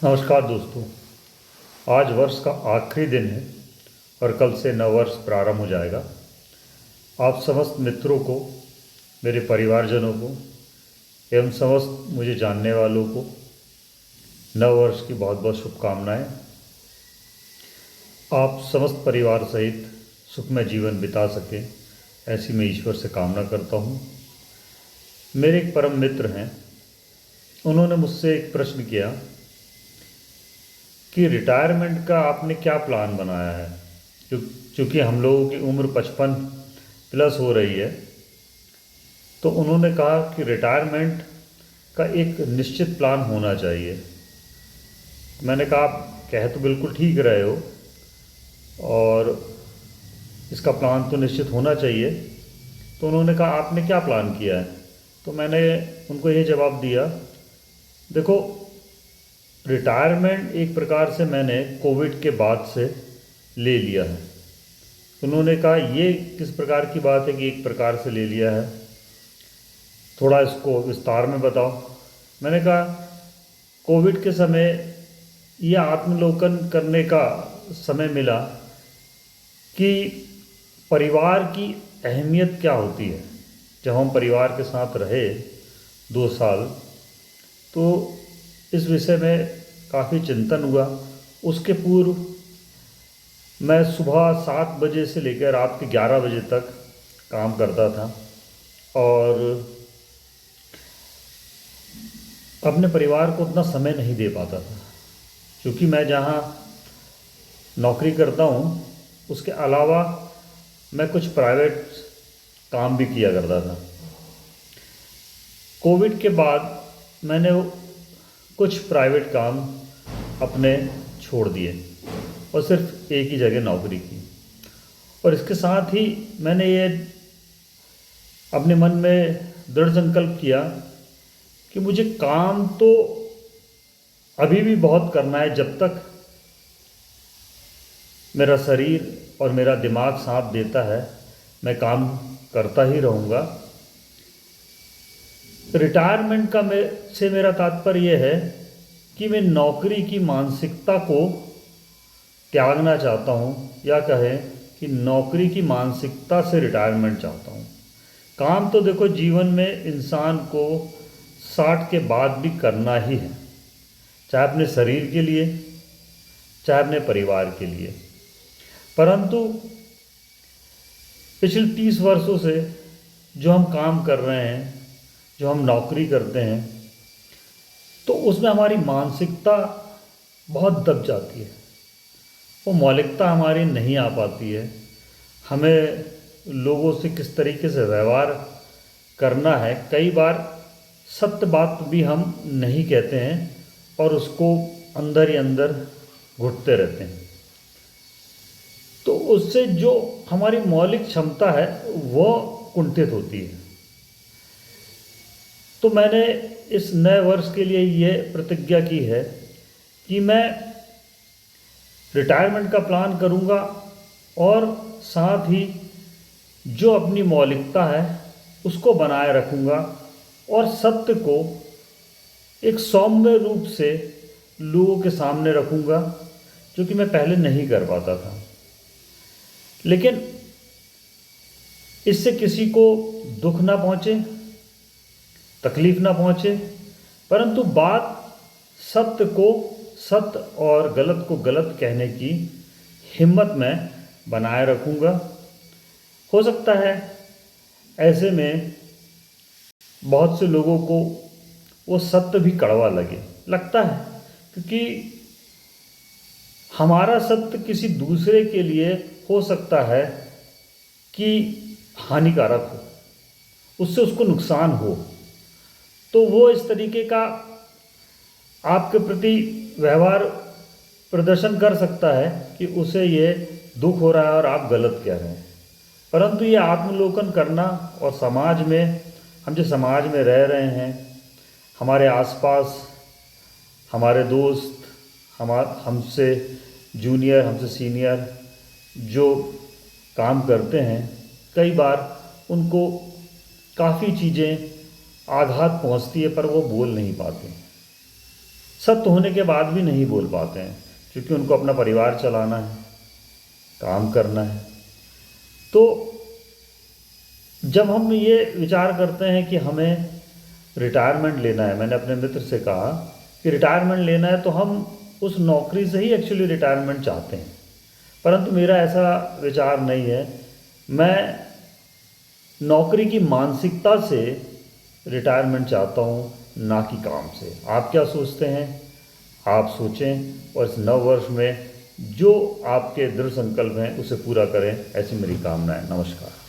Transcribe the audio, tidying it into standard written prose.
नमस्कार दोस्तों। आज वर्ष का आखिरी दिन है और कल से नव वर्ष प्रारंभ हो जाएगा। आप समस्त मित्रों को, मेरे परिवारजनों को एवं समस्त मुझे जानने वालों को नव वर्ष की बहुत बहुत शुभकामनाएं। आप समस्त परिवार सहित सुखमय जीवन बिता सकें, ऐसी मैं ईश्वर से कामना करता हूँ। मेरे एक परम मित्र हैं, उन्होंने मुझसे एक प्रश्न किया कि रिटायरमेंट का आपने क्या प्लान बनाया है। क्योंकि हम लोगों की उम्र 55 प्लस हो रही है, तो उन्होंने कहा कि रिटायरमेंट का एक निश्चित प्लान होना चाहिए। मैंने कहा आप कह तो बिल्कुल ठीक रहे हो और इसका प्लान तो निश्चित होना चाहिए। तो उन्होंने कहा आपने क्या प्लान किया है। तो मैंने उनको ये जवाब दिया, देखो रिटायरमेंट एक प्रकार से मैंने कोविड के बाद से ले लिया है। उन्होंने कहा ये किस प्रकार की बात है कि एक प्रकार से ले लिया है, थोड़ा इसको विस्तार में बताओ। मैंने कहा कोविड के समय ये आत्मलोकन करने का समय मिला कि परिवार की अहमियत क्या होती है। जब हम परिवार के साथ रहे 2 साल, तो इस विषय में काफ़ी चिंतन हुआ। उसके पूर्व मैं सुबह 7 बजे से लेकर रात के 11 बजे तक काम करता था और अपने परिवार को उतना समय नहीं दे पाता था। क्योंकि मैं जहाँ नौकरी करता हूँ उसके अलावा मैं कुछ प्राइवेट काम भी किया करता था। कोविड के बाद मैंने कुछ प्राइवेट काम अपने छोड़ दिए और सिर्फ एक ही जगह नौकरी की। और इसके साथ ही मैंने ये अपने मन में दृढ़ संकल्प किया कि मुझे काम तो अभी भी बहुत करना है। जब तक मेरा शरीर और मेरा दिमाग साथ देता है मैं काम करता ही रहूँगा। रिटायरमेंट का से मेरा तात्पर्य यह है कि मैं नौकरी की मानसिकता को त्यागना चाहता हूँ, या कहें कि नौकरी की मानसिकता से रिटायरमेंट चाहता हूँ। काम तो देखो जीवन में इंसान को 60 के बाद भी करना ही है, चाहे अपने शरीर के लिए चाहे अपने परिवार के लिए। परंतु पिछले 30 वर्षों से जो हम काम कर रहे हैं, जो हम नौकरी करते हैं, तो उसमें हमारी मानसिकता बहुत दब जाती है। वो मौलिकता हमारी नहीं आ पाती है। हमें लोगों से किस तरीके से व्यवहार करना है, कई बार सत्य बात भी हम नहीं कहते हैं और उसको अंदर ही अंदर घुटते रहते हैं। तो उससे जो हमारी मौलिक क्षमता है वह कुंठित होती है। तो मैंने इस नए वर्ष के लिए यह प्रतिज्ञा की है कि मैं रिटायरमेंट का प्लान करूंगा और साथ ही जो अपनी मौलिकता है उसको बनाए रखूंगा और सत्य को एक सौम्य रूप से लोगों के सामने रखूंगा, जो कि मैं पहले नहीं कर पाता था। लेकिन इससे किसी को दुख ना पहुंचे, तकलीफ ना पहुंचे, परंतु बात सत्य को सत्य और गलत को गलत कहने की हिम्मत मैं बनाए रखूंगा। हो सकता है ऐसे में बहुत से लोगों को वो सत्य भी कड़वा लगता है, क्योंकि हमारा सत्य किसी दूसरे के लिए हो सकता है कि हानिकारक हो, उससे उसको नुकसान हो। तो वो इस तरीके का आपके प्रति व्यवहार प्रदर्शन कर सकता है कि उसे ये दुख हो रहा है और आप गलत कह रहे हैं। परंतु ये आत्मलोकन करना और समाज में, हम जो समाज में रह रहे हैं, हमारे आसपास हमारे दोस्त, हमसे जूनियर, हमसे सीनियर जो काम करते हैं, कई बार उनको काफ़ी चीज़ें आघात पहुंचती है पर वो बोल नहीं पाते। सत्य होने के बाद भी नहीं बोल पाते हैं, क्योंकि उनको अपना परिवार चलाना है, काम करना है। तो जब हम ये विचार करते हैं कि हमें रिटायरमेंट लेना है, मैंने अपने मित्र से कहा कि रिटायरमेंट लेना है, तो हम उस नौकरी से ही एक्चुअली रिटायरमेंट चाहते हैं। परंतु मेरा ऐसा विचार नहीं है। मैं नौकरी की मानसिकता से रिटायरमेंट चाहता हूँ, ना कि काम से। आप क्या सोचते हैं? आप सोचें और इस नव वर्ष में जो आपके दृढ़ संकल्प हैं उसे पूरा करें, ऐसी मेरी कामना है। नमस्कार।